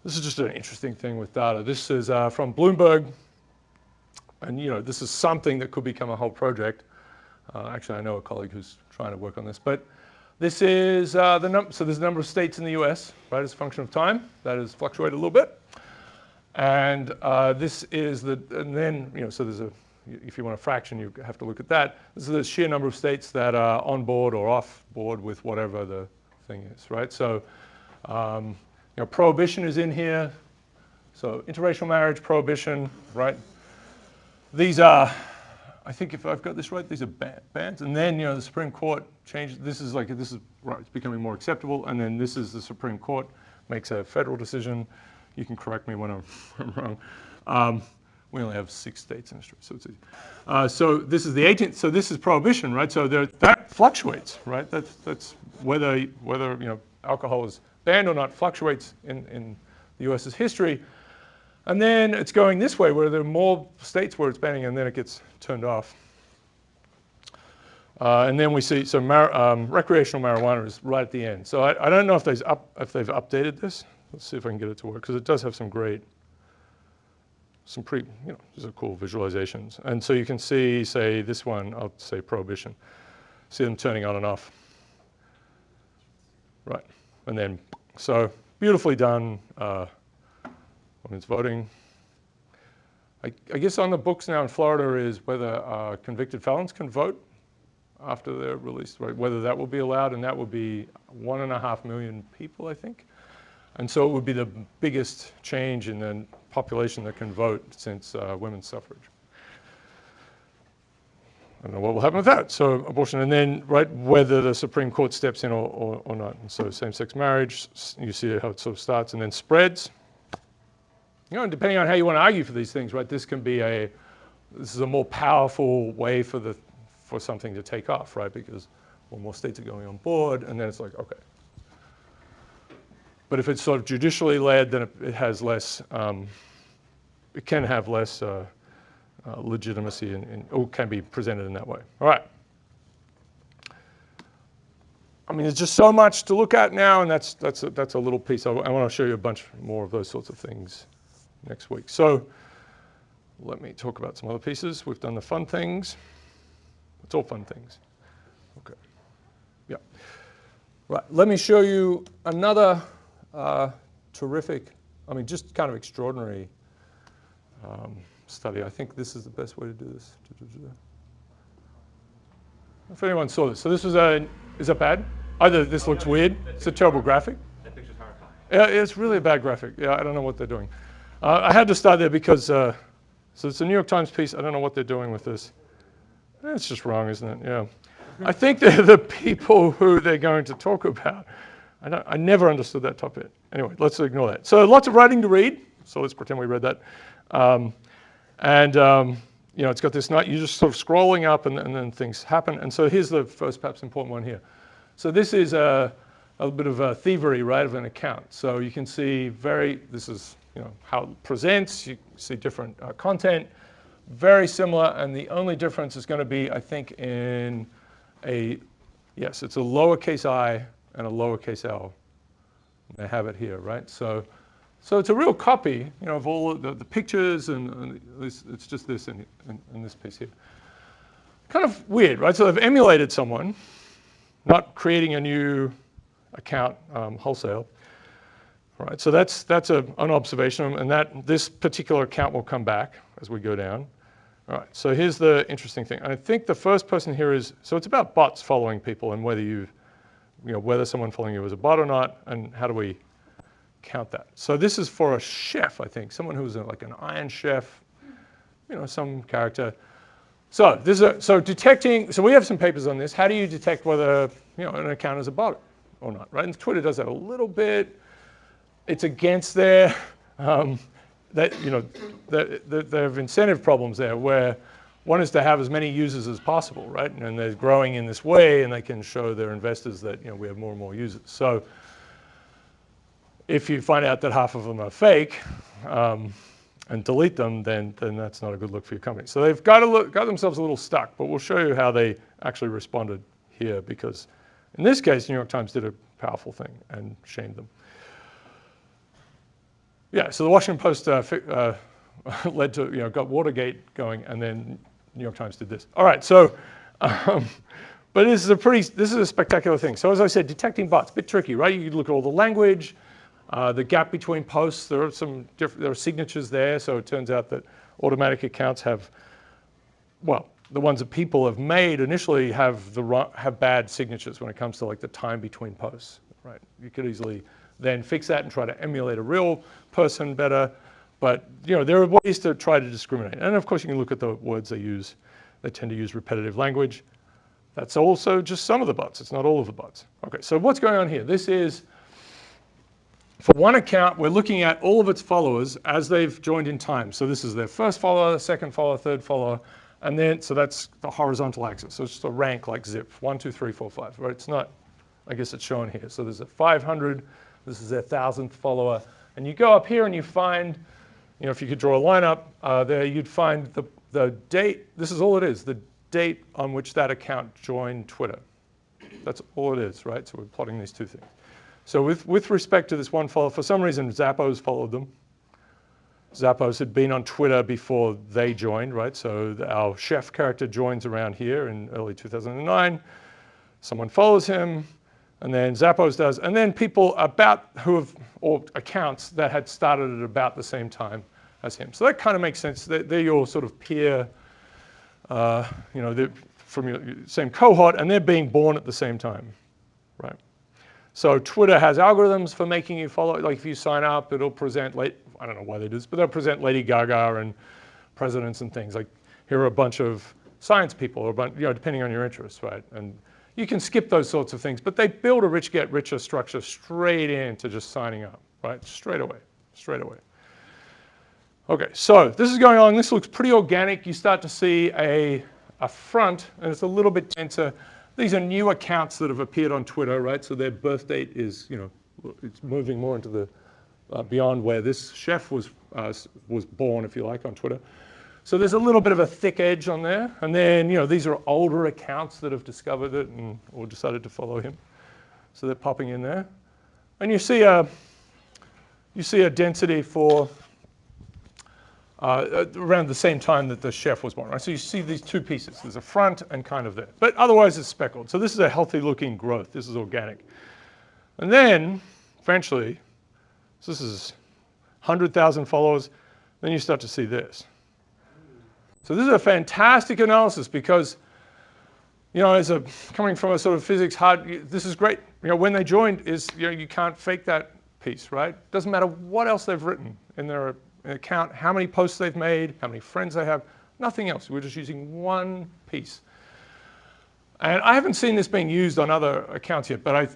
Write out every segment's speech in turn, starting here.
This is just an interesting thing with data. This is from Bloomberg, and this is something that could become a whole project. Actually, I know a colleague who's trying to work on this, but this is so there's a number of states in the US, right, as a function of time. That has fluctuated a little bit. And this is and then, so there's if you want a fraction, you have to look at that. This is the sheer number of states that are on board or off board with whatever the thing is, right? So, Prohibition is in here. So interracial marriage, Prohibition, right? These are, I think if I've got this right, these are bans. And then, the Supreme Court changed, this is right, it's becoming more acceptable. And then this is the Supreme Court makes a federal decision. You can correct me when I'm wrong. We only have 6 states in Australia, so it's easy. So this is the 18th, so this is Prohibition, right? So that fluctuates, right? That's whether alcohol is banned or not fluctuates in the US's history. And then it's going this way, where there are more states where it's banning, and then it gets turned off. And then we see, so recreational marijuana is right at the end. So I don't know if they've updated this. Let's see if I can get it to work, because it does have some pretty, these are cool visualizations. And so you can see, say, this one, I'll say Prohibition. See them turning on and off. Right, and then, so beautifully done. When it's voting. I guess on the books now in Florida is whether convicted felons can vote after they're released, right? Whether that will be allowed, and that would be 1.5 million people, I think. And so it would be the biggest change in the population that can vote since women's suffrage. I don't know what will happen with that. So abortion, and then, right, whether the Supreme Court steps in or not. And so same-sex marriage, you see how it sort of starts and then spreads. Depending on how you want to argue for these things, right? This is a more powerful way for something to take off, right? Because more states are going on board, and then it's like, okay. But if it's sort of judicially led, then it has less. It can have less legitimacy, or can be presented in that way. All right. I mean, there's just so much to look at now, and that's a little piece. I want to show you a bunch more of those sorts of things next week. So let me talk about some other pieces. We've done the fun things. It's all fun things. Okay. Yeah. Right. Let me show you another terrific, just kind of extraordinary study. I think this is the best way to do this. If anyone saw this. So this was is that bad? Either this looks weird. It's a terrible graphic. That picture's horrifying. Yeah, it's really a bad graphic. Yeah, I don't know what they're doing. I had to start there because, so it's a New York Times piece. I don't know what they're doing with this. It's just wrong, isn't it? Yeah. I think they're the people who they're going to talk about. I never understood that top bit. Anyway, let's ignore that. So lots of writing to read. So let's pretend we read that. It's got this you're just sort of scrolling up and then things happen. And so here's the first perhaps important one here. So this is a bit of a thievery, right, of an account. So you can see this is, how it presents. You see different content, very similar. And the only difference is going to be, I think, in it's a lowercase I and a lowercase l. They have it here, right? So it's a real copy, of all the pictures and it's just this in this piece here. Kind of weird, right? So they've emulated someone, not creating a new account wholesale. All right, so that's an observation, and this particular account will come back as we go down. All right, so here's the interesting thing. I think the first person here so it's about bots following people and whether whether someone following you is a bot or not, and how do we count that? So this is for a chef, I think, someone who's like an Iron Chef, some character. So detecting. So we have some papers on this. How do you detect whether an account is a bot or not? Right, and Twitter does that a little bit. It's against their they have incentive problems there, where one is to have as many users as possible, right? And they're growing in this way, and they can show their investors that we have more and more users. So if you find out that half of them are fake and delete them, then that's not a good look for your company. So they've got themselves a little stuck, but we'll show you how they actually responded here, because in this case, New York Times did a powerful thing and shamed them. Yeah, so the Washington Post led to, got Watergate going, and then New York Times did this. All right, so, but this is a spectacular thing. So as I said, detecting bots, a bit tricky, right? You look at all the language, the gap between posts. There are signatures there, so it turns out that automatic accounts have, well, the ones that people have made initially have bad signatures when it comes to like the time between posts, right? You could easily then fix that and try to emulate a real person better. But there are ways to try to discriminate. And of course, you can look at the words they use. They tend to use repetitive language. That's also just some of the bots. It's not all of the bots. Okay, so what's going on here? This is, for one account, we're looking at all of its followers as they've joined in time. So this is their first follower, second follower, third follower. And then, so that's the horizontal axis. So it's just a rank like zip, 1, 2, 3, 4, 5, right? It's not, I guess it's shown here. So there's a 500, this is their 1,000th follower. And you go up here and you find, if you could draw a line up there, you'd find the date. This is all it is, the date on which that account joined Twitter. That's all it is, right? So we're plotting these two things. So with respect to this one follower, for some reason, Zappos followed them. Zappos had been on Twitter before they joined, right? So our chef character joins around here in early 2009. Someone follows him, and then Zappos does. And then people or accounts that had started at about the same time as him. So that kind of makes sense. They're your sort of peer, they're from your same cohort, and they're being born at the same time, right? So Twitter has algorithms for making you follow. Like if you sign up, it'll present, I don't know why they do this, but they'll present Lady Gaga and presidents and things. Like here are a bunch of science people, or depending on your interests, right? And you can skip those sorts of things, but they build a rich get richer structure straight into just signing up, right? Straight away. Okay, so this is going on. This looks pretty organic. You start to see a front, and it's a little bit denser. These are new accounts that have appeared on Twitter, right? So their birth date is, it's moving more into the beyond where this chef was born, if you like, on Twitter. So there's a little bit of a thick edge on there. And then, these are older accounts that have discovered it or decided to follow him. So they're popping in there. And you see a density for around the same time that the chef was born, right? So you see these two pieces. There's a front and kind of there. But otherwise, it's speckled. So this is a healthy-looking growth. This is organic. And then, eventually, so this is 100,000 followers. Then you start to see this. So this is a fantastic analysis because, coming from a sort of physics this is great. When they joined you can't fake that piece, right? Doesn't matter what else they've written in their account, how many posts they've made, how many friends they have, nothing else. We're just using one piece. And I haven't seen this being used on other accounts yet, but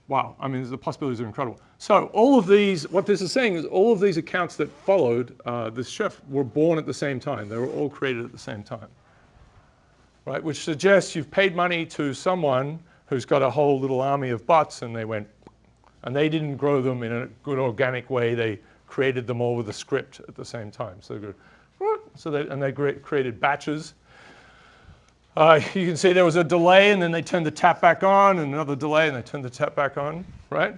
wow, the possibilities are incredible. So all of these, what this is saying is all of these accounts that followed this chef were born at the same time. They were all created at the same time, right? Which suggests you've paid money to someone who's got a whole little army of bots, and they didn't grow them in a good organic way. They created them all with a script at the same time. So they created batches. You can see there was a delay, and then they turned the tap back on, and another delay, and they turned the tap back on, right?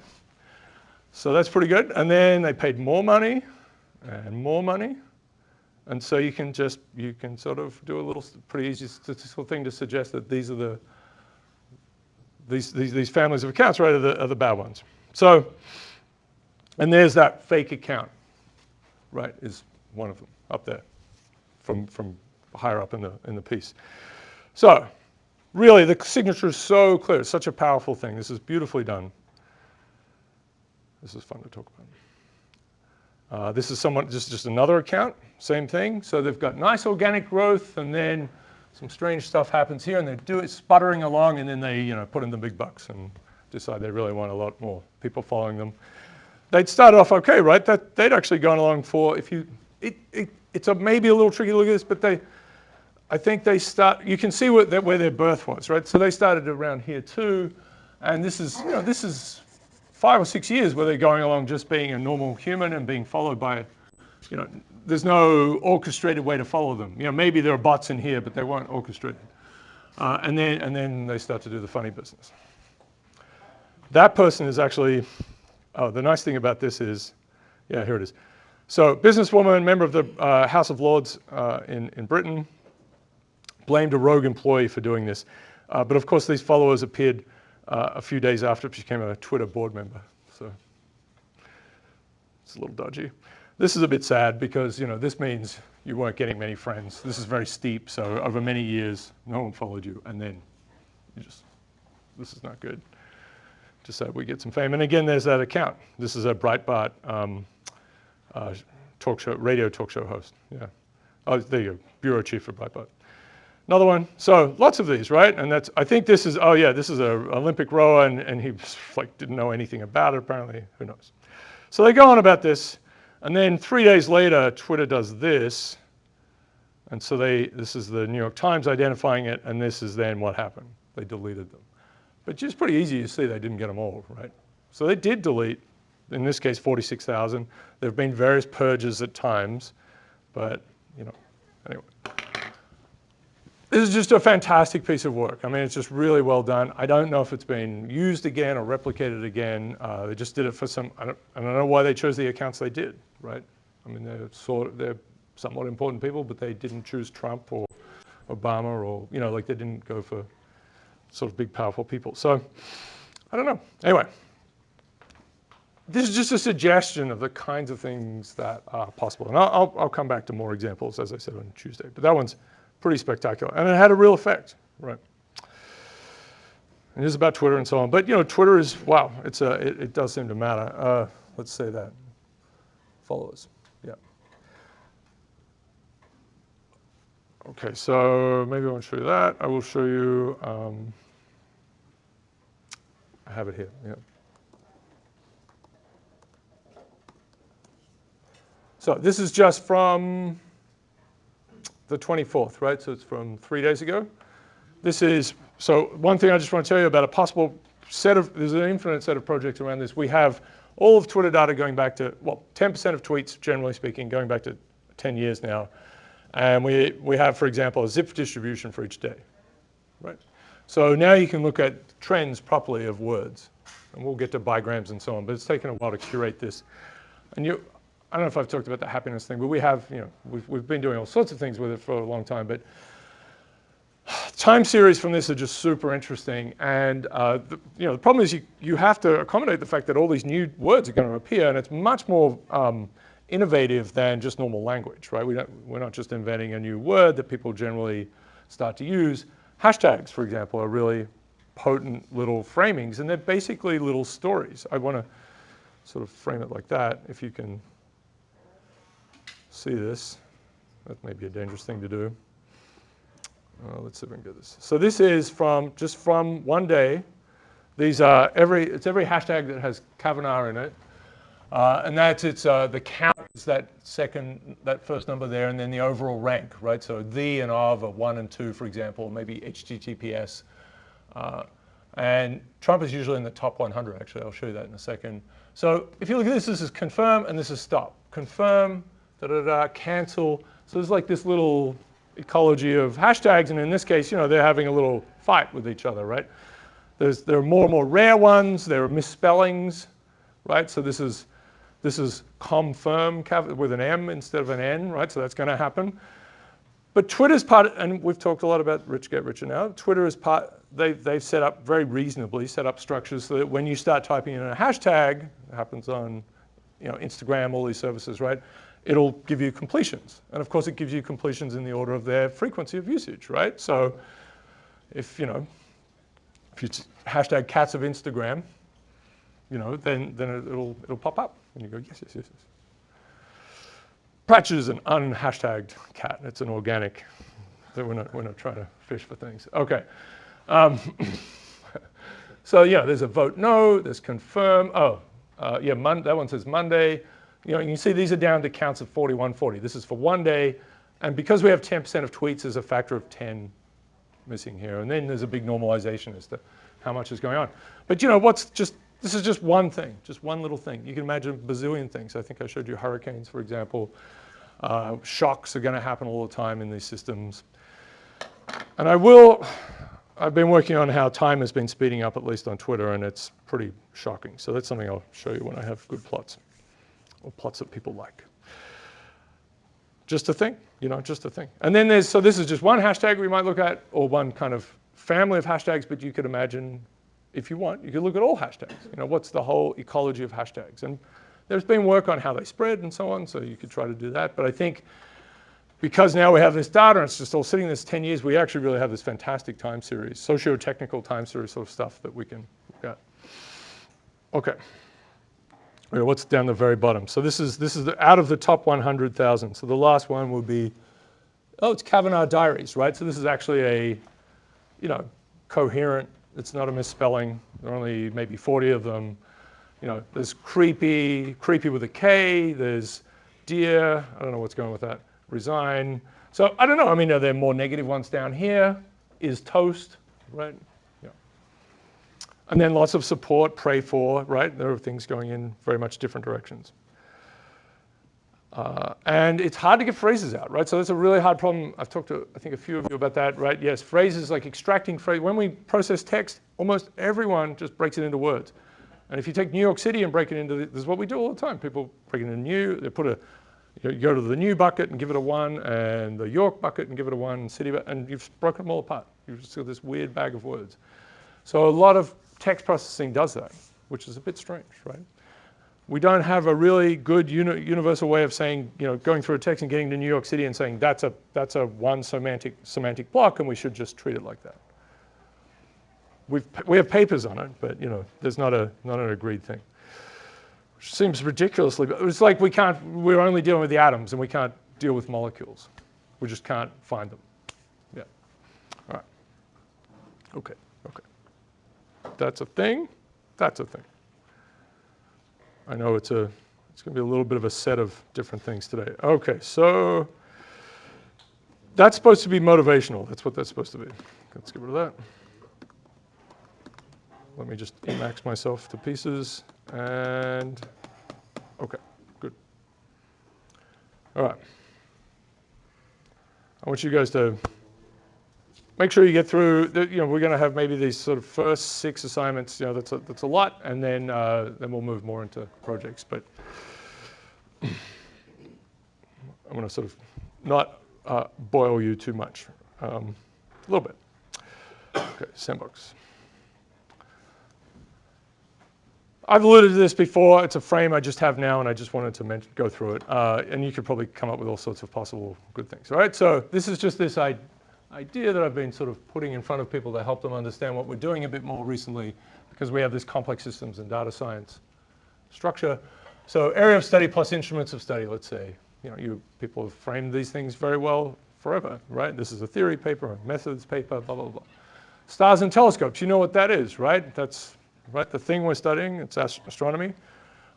So that's pretty good. And then they paid more money and more money. And so you can sort of do a little pretty easy statistical thing to suggest that these are these families of accounts, right, are the bad ones. So, and there's that fake account, right, is one of them up there from higher up in the piece. So really, the signature is so clear. It's such a powerful thing. This is beautifully done. This is fun to talk about. This is just another account, same thing. So they've got nice organic growth, and then some strange stuff happens here, and they do it sputtering along, and then they put in the big bucks and decide they really want a lot more people following them. They'd started off okay, right? They'd actually gone along for, it's maybe a little tricky to look at this, but I think you can see where their birth was, right? So they started around here too, and this is 5 or 6 years where they're going along just being a normal human and being followed by, there's no orchestrated way to follow them. Maybe there are bots in here, but they weren't orchestrated. And then they start to do the funny business. That person is actually, the nice thing about this is, Yeah, here it is. So businesswoman, member of the House of Lords in Britain, blamed a rogue employee for doing this. But of course, these followers appeared a few days after she became a Twitter board member. So it's a little dodgy. This is a bit sad because this means you weren't getting many friends. This is very steep. So over many years, no one followed you, and then this is not good. Just so we get some fame. And again, there's that account. This is a Breitbart radio talk show host. Yeah. Oh, there you go. Bureau chief for Breitbart. Another one. So lots of these, right? And I think this is, this is an Olympic rower, and he didn't know anything about it apparently. Who knows? So they go on about this, and then 3 days later, Twitter does this, and so this is the New York Times identifying it, and this is then what happened. They deleted them. But it's pretty easy to see they didn't get them all, right? So they did delete, in this case, 46,000. There have been various purges at times, but anyway. This is just a fantastic piece of work. I mean, it's just really well done. I don't know if it's been used again or replicated again. They just did it for I don't know why they chose the accounts they did, right? I mean, they're somewhat important people, but they didn't choose Trump or Obama or, they didn't go for sort of big, powerful people. So, I don't know. Anyway, this is just a suggestion of the kinds of things that are possible. And I'll come back to more examples, as I said, on Tuesday. But that one's pretty spectacular. And it had a real effect, right? It is about Twitter and so on. But, Twitter is, wow, it does seem to matter. Let's say that. Followers, yeah. Okay, so maybe I won't show you that. I will show you, I have it here, yeah. So this is just from the 24th, right? So it's from 3 days ago. So one thing I just want to tell you about a possible there's an infinite set of projects around this. We have all of Twitter data going back to, 10% of tweets, generally speaking, going back to 10 years now. And we have, for example, a zip distribution for each day, right? So now you can look at trends properly of words. And we'll get to bigrams and so on, but it's taken a while to curate this. And I don't know if I've talked about the happiness thing, but we have, we've been doing all sorts of things with it for a long time, but time series from this are just super interesting. And the problem is you have to accommodate the fact that all these new words are going to appear, and it's much more innovative than just normal language, right? We're not just inventing a new word that people generally start to use. Hashtags, for example, are really potent little framings, and they're basically little stories. I want to sort of frame it like that, if you can see this. That may be a dangerous thing to do. Let's see if we can get this. So this is just from one day. These are it's every hashtag that has Kavanaugh in it. And the count is that first number there, and then the overall rank, right? So the and of are 1 and 2, for example, maybe HTTPS. And Trump is usually in the top 100, actually. I'll show you that in a second. So if you look at this is confirm, and this is stop. Confirm, cancel. So there's like this little ecology of hashtags, and in this case, they're having a little fight with each other, right? There are more and more rare ones. There are misspellings, right? So this is confirm with an M instead of an N, right? So that's going to happen. But Twitter's part, and we've talked a lot about rich get richer now. Twitter is part. They've set up very reasonably structures so that when you start typing in a hashtag, it happens on Instagram, all these services, right? It'll give you completions, and of course it gives you completions in the order of their frequency of usage, right? So if you hashtag cats of Instagram, then it'll pop up, and you go yes. Patch is an unhashtagged cat. It's an organic. So we're not trying to fish for things. Okay. So there's a vote no. There's confirm. That one says Monday. You can see these are down to counts of 4140. This is for one day, and because we have 10% of tweets, there's a factor of 10 missing here, and then there's a big normalization as to how much is going on. But this is just one thing, just one little thing. You can imagine a bazillion things. I think I showed you hurricanes, for example. Shocks are going to happen all the time in these systems. And I've been working on how time has been speeding up, at least on Twitter, and it's pretty shocking. So that's something I'll show you when I have good plots. or plots that people like. Just a thing, just a thing. And then so this is just one hashtag we might look at, or one kind of family of hashtags, but you could imagine, if you want, you could look at all hashtags. What's the whole ecology of hashtags? And there's been work on how they spread and so on, so you could try to do that. But I think because now we have this data and it's just all sitting this 10 years, we actually really have this fantastic time series, socio-technical time series sort of stuff that we can look at. Okay. What's down the very bottom? So this is out of the top 100,000. So the last one will be, it's Kavanaugh Diaries, right? So this is actually a, coherent. It's not a misspelling. There are only maybe 40 of them. There's creepy with a K. There's dear. I don't know what's going with that. Resign. So I don't know. I mean, are there more negative ones down here? Is toast, right? And then lots of support, pray for, right? There are things going in very much different directions. And it's hard to get phrases out, right? So that's a really hard problem. I've talked to, I think, a few of you about that, right? Yes, phrases, like extracting phrase. When we process text, almost everyone just breaks it into words. And if you take New York City and break it into, this is what we do all the time. People break it into new, they put you go to the new bucket and give it a 1, and the York bucket and give it a 1, city, and you've broken them all apart. You've just got this weird bag of words. So a lot of text processing does that, which is a bit strange, right? We don't have a really good universal way of saying, going through a text and getting to New York City and saying that's a one semantic block, and we should just treat it like that. We have papers on it, but there's not an agreed thing, which seems ridiculously. But it's like we're only dealing with the atoms, and we can't deal with molecules. We just can't find them. Yeah. All right. Okay. That's a thing. That's a thing. I know it's going to be a little bit of a set of different things today. Okay, so that's supposed to be motivational. That's what that's supposed to be. Let's get rid of that. Let me just Emacs myself to pieces. And okay, good. All right. I want you guys to make sure you get through. We're going to have maybe these sort of first 6 assignments. That's a lot, and then we'll move more into projects. But I'm going to sort of not boil you too much, a little bit. Okay, sandbox. I've alluded to this before. It's a frame I just have now, and I just wanted to go through it. And you could probably come up with all sorts of possible good things. All right. So this is just this idea that I've been sort of putting in front of people to help them understand what we're doing a bit more recently, because we have this complex systems and data science structure. So area of study plus instruments of study, let's say. You people have framed these things very well forever, right? This is a theory paper, a methods paper, blah, blah, blah. Stars and telescopes, you know what that is, right? That's right, the thing we're studying, it's astronomy.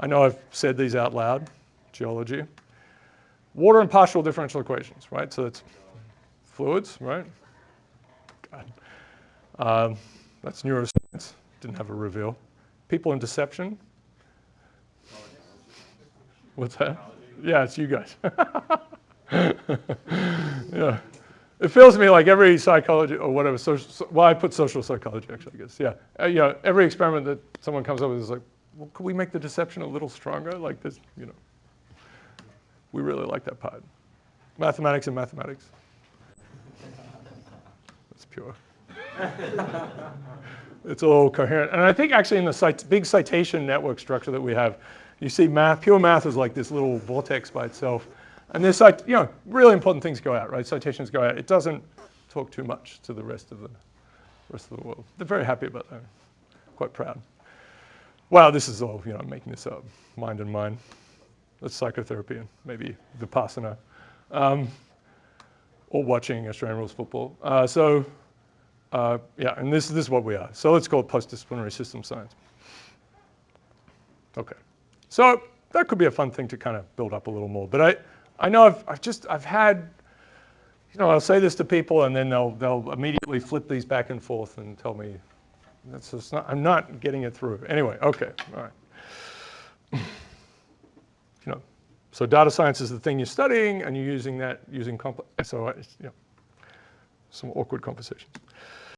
I know I've said these out loud, geology. Water and partial differential equations, right? So it's fluids, right? God. That's neuroscience. Didn't have a reveal. People and deception. What's that? Yeah, it's you guys. Yeah. It feels to me like every psychology or whatever, well, I put social psychology actually, I guess. Yeah. Every experiment that someone comes up with is like, well, could we make the deception a little stronger? Like this, we really like that part. Mathematics and mathematics. That's pure. It's all coherent. And I think actually in the big citation network structure that we have, you see pure math is like this little vortex by itself. And there's really important things go out, right? Citations go out. It doesn't talk too much to the rest of the world. They're very happy about that. Quite proud. Wow, this is all, I'm making this up. Mind and mind. That's psychotherapy and maybe Vipassana. Or watching Australian rules football. Yeah, and this is what we are. So let's call it post-disciplinary system science. Okay. So that could be a fun thing to kind of build up a little more. But I know I've had, I'll say this to people and then they'll immediately flip these back and forth and tell me I'm not getting it through. Anyway, okay, all right. So data science is the thing you're studying and you're using complex, so some awkward conversations.